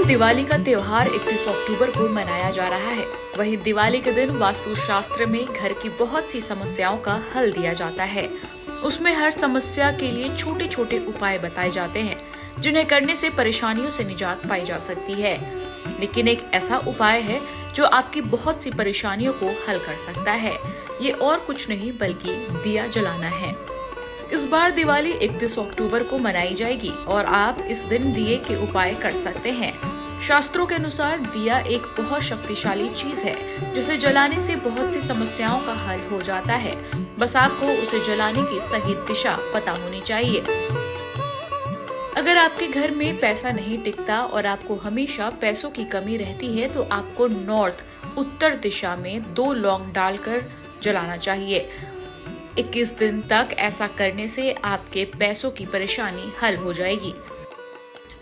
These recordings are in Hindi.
साल दिवाली का त्योहार 31 अक्टूबर को मनाया जा रहा है। वहीं दिवाली के दिन वास्तु शास्त्र में घर की बहुत सी समस्याओं का हल दिया जाता है। उसमें हर समस्या के लिए छोटे छोटे उपाय बताए जाते हैं, जिन्हें करने से परेशानियों से निजात पाई जा सकती है। लेकिन एक ऐसा उपाय है जो आपकी बहुत सी परेशानियों को हल कर सकता है। ये और कुछ नहीं बल्कि दिया जलाना है। इस बार दिवाली 31 अक्टूबर को मनाई जाएगी और आप इस दिन दिए के उपाय कर सकते हैं। शास्त्रों के अनुसार दिया एक बहुत शक्तिशाली चीज है, जिसे जलाने से बहुत सी समस्याओं का हल हो जाता है। बस आपको उसे जलाने की सही दिशा पता होनी चाहिए। अगर आपके घर में पैसा नहीं टिकता और आपको हमेशा पैसों की कमी रहती है, तो आपको नॉर्थ उत्तर दिशा में 2 लौंग डालकर जलाना चाहिए। 21 दिन तक ऐसा करने से आपके पैसों की परेशानी हल हो जाएगी।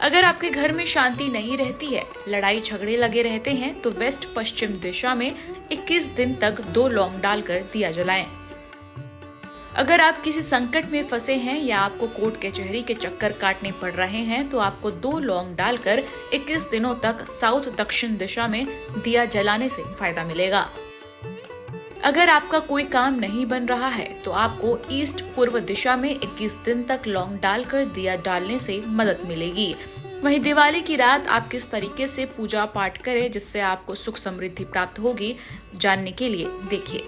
अगर आपके घर में शांति नहीं रहती है, लड़ाई झगड़े लगे रहते हैं, तो वेस्ट पश्चिम दिशा में 21 दिन तक 2 लौंग डालकर दिया जलाएं। अगर आप किसी संकट में फंसे हैं या आपको कोर्ट कचहरी के चक्कर काटने पड़ रहे हैं, तो आपको 2 लौंग डालकर 21 दिनों तक साउथ दक्षिण दिशा में दिया जलाने से फायदा मिलेगा। अगर आपका कोई काम नहीं बन रहा है, तो आपको ईस्ट पूर्व दिशा में 21 दिन तक लौंग डालकर दिया डालने से मदद मिलेगी। वहीं दिवाली की रात आप किस तरीके से पूजा पाठ करें जिससे आपको सुख समृद्धि प्राप्त होगी, जानने के लिए देखिए।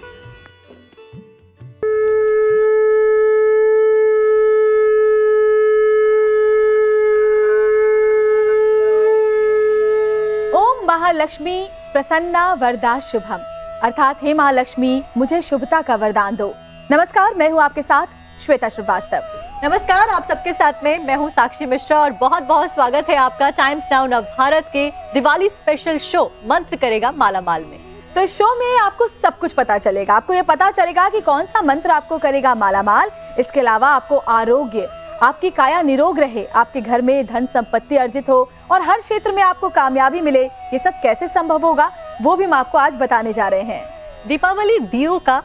ओम महालक्ष्मी प्रसन्ना वरदा शुभम, अर्थात हे महालक्ष्मी मुझे शुभता का वरदान दो। नमस्कार, मैं हूँ आपके साथ श्वेता श्रीवास्तव। नमस्कार, आप सबके साथ में मैं हूँ साक्षी मिश्रा और बहुत बहुत स्वागत है आपका टाइम्स नाउ नव भारत के दिवाली स्पेशल शो मंत्र करेगा मालामाल में। तो इस शो में आपको सब कुछ पता चलेगा। आपको ये पता चलेगा कि कौन सा मंत्र आपको करेगा मालामाल। इसके अलावा आपको आरोग्य, आपकी काया निरोग रहे, आपके घर में धन संपत्ति अर्जित हो और हर क्षेत्र में आपको कामयाबी मिले, ये सब कैसे संभव होगा वो भी हम आपको आज बताने जा रहे हैं। दीपावली दियों का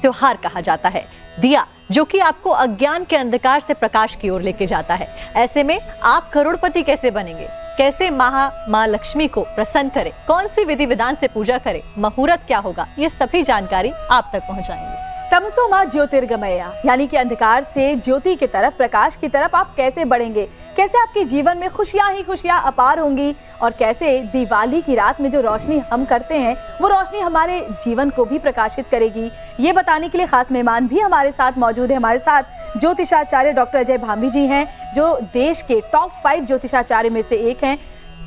त्योहार कहा जाता है। दिया जो कि आपको अज्ञान के अंधकार से प्रकाश की ओर लेके जाता है। ऐसे में आप करोड़पति कैसे बनेंगे, कैसे माँ लक्ष्मी को प्रसन्न करें, कौन सी विधि विधान से पूजा करें, मुहूर्त क्या होगा, ये सभी जानकारी आप तक पहुँचाएंगे। तमसो मां ज्योतिर्गमया, यानी कि अंधकार से ज्योति की तरफ, प्रकाश की तरफ आप कैसे बढ़ेंगे, कैसे आपके जीवन में खुशियां ही खुशियां अपार होंगी और कैसे दिवाली की रात में जो रोशनी हम करते हैं वो रोशनी हमारे जीवन को भी प्रकाशित करेगी। ये बताने के लिए खास मेहमान भी हमारे साथ मौजूद है। हमारे साथ ज्योतिषाचार्य डॉक्टर अजय भांभी जी हैं, जो देश के टॉप 5 ज्योतिषाचार्य में से एक हैं।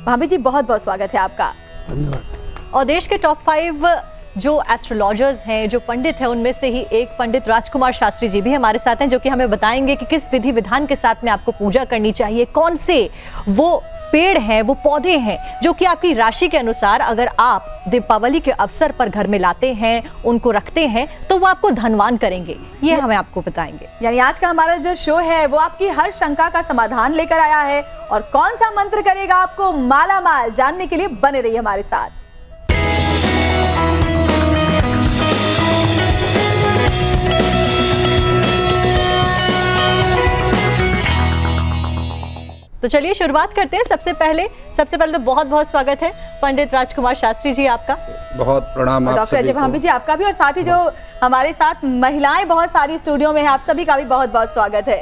भांभी जी, बहुत बहुत स्वागत है आपका। धन्यवाद। और देश के टॉप 5 जो एस्ट्रोलॉजर्स हैं, जो पंडित हैं, उनमें से ही एक पंडित राजकुमार शास्त्री जी भी हमारे साथ हैं, जो कि हमें बताएंगे कि किस विधि विधान के साथ में आपको पूजा करनी चाहिए, कौन से वो पेड़ हैं, वो पौधे हैं जो कि आपकी राशि के अनुसार अगर आप दीपावली के अवसर पर घर में लाते हैं, उनको रखते हैं, तो वो आपको धनवान करेंगे। ये हमें आपको बताएंगे। यानी आज का हमारा जो शो है वो आपकी हर शंका का समाधान लेकर आया है। और कौन सा मंत्र करेगा आपको मालामाल, जानने के लिए बने रहिए हमारे साथ। तो चलिए शुरुआत करते हैं। सबसे पहले तो बहुत बहुत स्वागत है पंडित राजकुमार शास्त्री जी आपका। बहुत प्रणाम आप डॉक्टर अजय भांभी जी आपका भी, और साथ ही जो हमारे साथ महिलाएं बहुत सारी स्टूडियो में हैं, आप सभी का भी बहुत बहुत स्वागत है।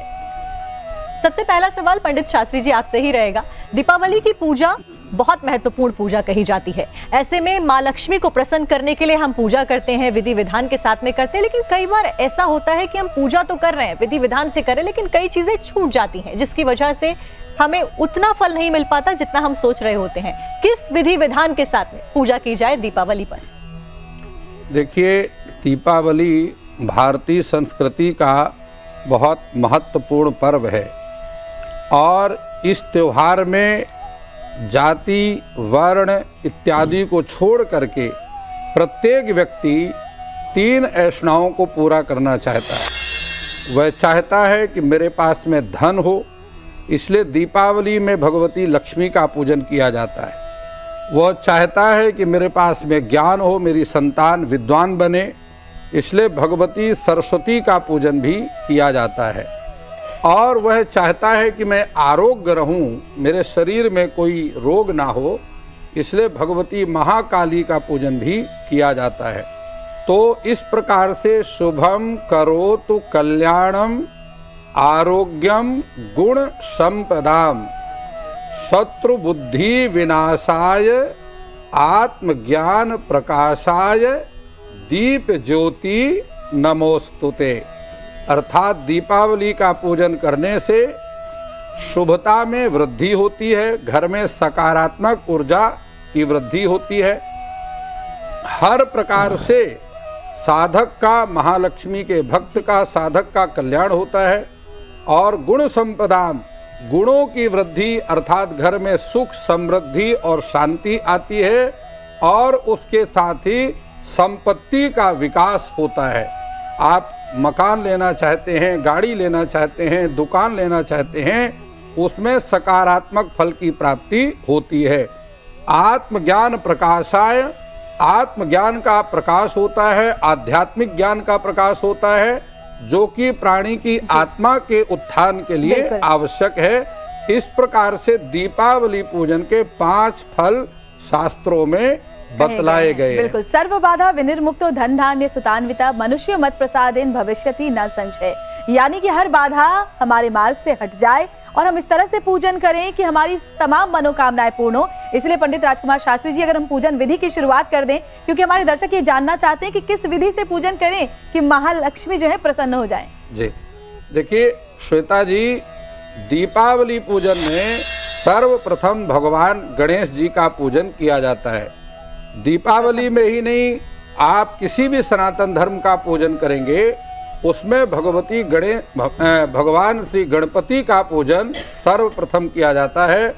सबसे पहला सवाल पंडित शास्त्री जी आपसे ही रहेगा। दीपावली की पूजा बहुत महत्वपूर्ण पूजा कही जाती है। ऐसे में माँ लक्ष्मी को प्रसन्न करने के लिए हम पूजा करते हैं, विधि विधान के साथ में करते हैं, लेकिन कई बार ऐसा होता है कि हम पूजा तो कर रहे हैं, विधि विधान से कर रहे हैं, लेकिन कई चीजें छूट जाती हैं, जिसकी वजह से हमें उतना फल नहीं मिल पाता जितना हम सोच रहे होते हैं। किस विधि विधान के साथ में पूजा की जाए दीपावली पर? देखिए, दीपावली भारतीय संस्कृति का बहुत महत्वपूर्ण पर्व है और इस त्योहार में जाति, वर्ण इत्यादि को छोड़ करके प्रत्येक व्यक्ति 3 ऐषणाओं को पूरा करना चाहता है। वह चाहता है कि मेरे पास में धन हो, इसलिए दीपावली में भगवती लक्ष्मी का पूजन किया जाता है। वह चाहता है कि मेरे पास में ज्ञान हो, मेरी संतान विद्वान बने, इसलिए भगवती सरस्वती का पूजन भी किया जाता है। और वह चाहता है कि मैं आरोग्य रहूं, मेरे शरीर में कोई रोग ना हो, इसलिए भगवती महाकाली का पूजन भी किया जाता है। तो इस प्रकार से शुभम करोतु कल्याणम आरोग्यम गुण संपदाम शत्रु बुद्धि विनाशाय आत्मज्ञान प्रकाशाय दीप ज्योति नमोस्तुते। अर्थात दीपावली का पूजन करने से शुभता में वृद्धि होती है, घर में सकारात्मक ऊर्जा की वृद्धि होती है, हर प्रकार से साधक का, महालक्ष्मी के भक्त का, साधक का कल्याण होता है और गुण संपदाम, गुणों की वृद्धि अर्थात घर में सुख समृद्धि और शांति आती है और उसके साथ ही संपत्ति का विकास होता है। आप मकान लेना चाहते हैं, गाड़ी लेना चाहते हैं, दुकान लेना चाहते हैं, उसमें सकारात्मक फल की प्राप्ति होती है। आत्मज्ञान प्रकाशाय, आत्मज्ञान का प्रकाश होता है, आध्यात्मिक ज्ञान का प्रकाश होता है, जो कि प्राणी की आत्मा के उत्थान के लिए आवश्यक है। इस प्रकार से दीपावली पूजन के 5 फल शास्त्रों में बतलाए गए हैं। बिल्कुल। सर्व बाधा विनिर्मुक्तो धन धान्य सुतान्विता मनुष्य मत प्रसादेन भविष्यति न संशय। यानी कि हर बाधा हमारे मार्ग से हट जाए और हम इस तरह से पूजन करें कि हमारी तमाम मनोकामनाएं पूर्ण हो। इसलिए पंडित राजकुमार शास्त्री जी, अगर हम पूजन विधि की शुरुआत कर दें, क्योंकि हमारे दर्शक ये जानना चाहते हैं कि किस विधि से पूजन करें कि महालक्ष्मी जो है प्रसन्न हो जाए। जी देखिए श्वेता जी, दीपावली पूजन में सर्वप्रथम भगवान गणेश जी का पूजन किया जाता है। दीपावली में ही नहीं, आप किसी भी सनातन धर्म का पूजन करेंगे उसमें भगवान श्री गणपति का पूजन सर्वप्रथम किया जाता है।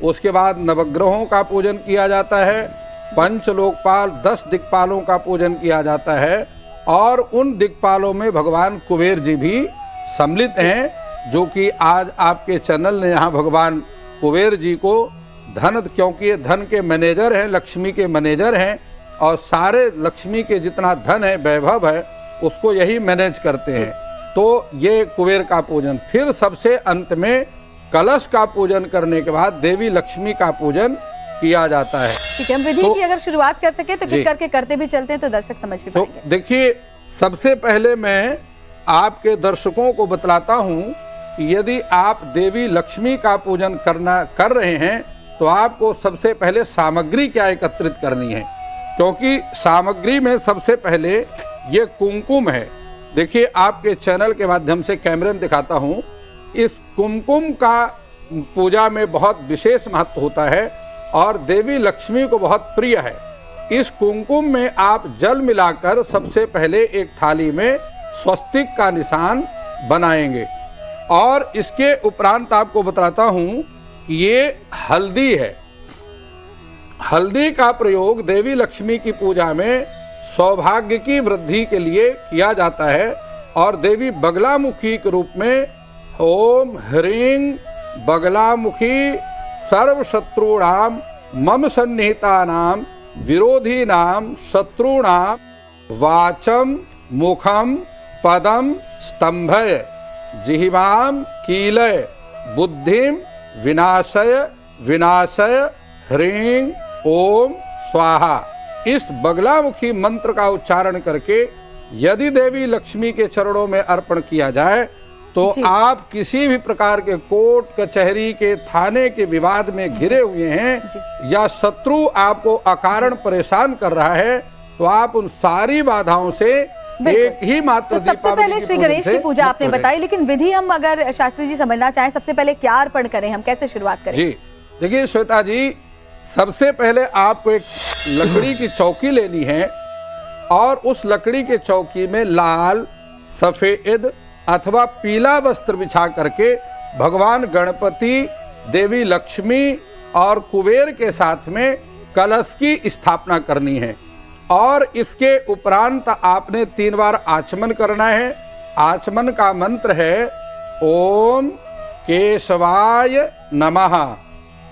उसके बाद नवग्रहों का पूजन किया जाता है, पंचलोकपाल 10 दिक्पालों का पूजन किया जाता है और उन दिक्पालों में भगवान कुबेर जी भी सम्मिलित हैं, जो कि आज आपके चैनल ने यहाँ भगवान कुबेर जी को धन, क्योंकि ये धन के मैनेजर हैं, लक्ष्मी के मैनेजर हैं और सारे लक्ष्मी के जितना धन है, वैभव है, उसको यही मैनेज करते हैं। तो ये कुबेर का पूजन। फिर सबसे अंत में कलश का पूजन करने के बाद देवी लक्ष्मी का पूजन किया जाता है। ठीक है, हम विधि की अगर शुरुआत कर सके तो किस करके करते भी चलते हैं तो दर्शक समझ भी पाएंगे। तो देखिए, सबसे पहले मैं आपके दर्शकों को बतलाता हूँ कि यदि आप देवी लक्ष्मी का पूजन कर रहे हैं तो आपको सबसे पहले सामग्री क्या एकत्रित करनी है, क्योंकि सामग्री में सबसे पहले ये कुमकुम है। देखिए, आपके चैनल के माध्यम से कैमरे में दिखाता हूँ। इस कुमकुम का पूजा में बहुत विशेष महत्व होता है और देवी लक्ष्मी को बहुत प्रिय है। इस कुमकुम में आप जल मिलाकर सबसे पहले एक थाली में स्वस्तिक का निशान बनाएंगे और इसके उपरांत आपको बताता हूँ कि ये हल्दी है। हल्दी का प्रयोग देवी लक्ष्मी की पूजा में सौभाग्य की वृद्धि के लिए किया जाता है और देवी बगलामुखी के रूप में ओम ह्रीं बगलामुखी सर्व शत्रुणाम मम सन्निहितानाम विरोधीनाम शत्रुणाम वाचम मुखम पदम स्तंभय जिह्वाम कीलय बुद्धिम विनाशय विनाशय ह्रीं ओम स्वाहा। इस बगलामुखी मंत्र का उच्चारण करके यदि देवी लक्ष्मी के चरणों में अर्पण किया जाए तो आप किसी भी प्रकार के कोर्ट कचहरी के थाने के विवाद में घिरे हुए हैं या शत्रु आपको अकारण परेशान कर रहा है, तो आप उन सारी बाधाओं से एक ही मात्र तो सबसे पहले श्री गणेश की पूजा आपने बताई, लेकिन विधि हम अगर शास्त्री जी समझना चाहें, सबसे पहले क्या अर्पण करें, हम कैसे शुरुआत करें? जी देखिए श्वेता जी, सबसे पहले आपको एक लकड़ी की चौकी लेनी है और उस लकड़ी के चौकी में लाल, सफेद अथवा पीला वस्त्र बिछा करके भगवान गणपति, देवी लक्ष्मी और कुबेर के साथ में कलश की स्थापना करनी है और इसके उपरांत आपने 3 बार आचमन करना है। आचमन का मंत्र है ओम केशवाय नमः,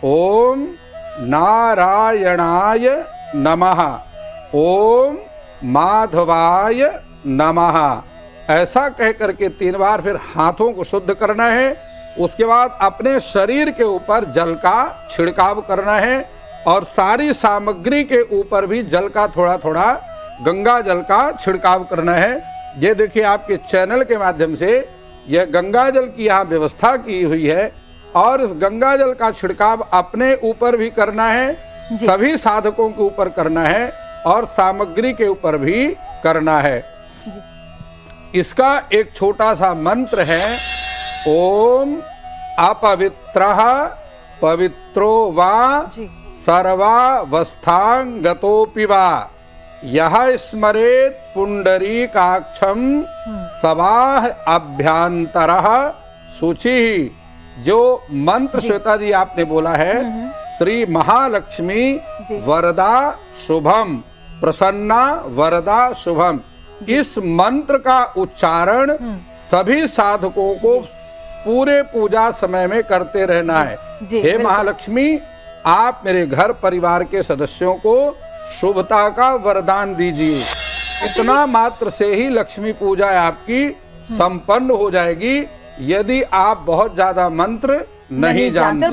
ओम नारायणाय नमः, ओम माधवाय नमः, ऐसा कह करके 3 बार फिर हाथों को शुद्ध करना है। उसके बाद अपने शरीर के ऊपर जल का छिड़काव करना है और सारी सामग्री के ऊपर भी जल का थोड़ा थोड़ा गंगा जल का छिड़काव करना है। ये देखिए आपके चैनल के माध्यम से यह गंगा जल की यहाँ व्यवस्था की हुई है और इस गंगा जल का छिड़काव अपने ऊपर भी करना है, सभी साधकों के ऊपर करना है और सामग्री के ऊपर भी करना है। इसका एक छोटा सा मंत्र है, ओम अपवित्रः पवित्रो वा सर्वावस्थांगतोऽपि वा यह स्मरेत पुंडरीकाक्षं सबाह अभ्यंतरः शुचि। जो मंत्र श्वेता जी आपने बोला है, श्री महालक्ष्मी वरदा शुभम प्रसन्ना वरदा शुभम, इस मंत्र का उच्चारण सभी साधकों को पूरे पूजा समय में करते रहना है। हे महालक्ष्मी, आप मेरे घर परिवार के सदस्यों को शुभता का वरदान दीजिए। इतना मात्र से ही लक्ष्मी पूजा आपकी संपन्न हो जाएगी, यदि आप बहुत ज्यादा मंत्र नहीं जानते।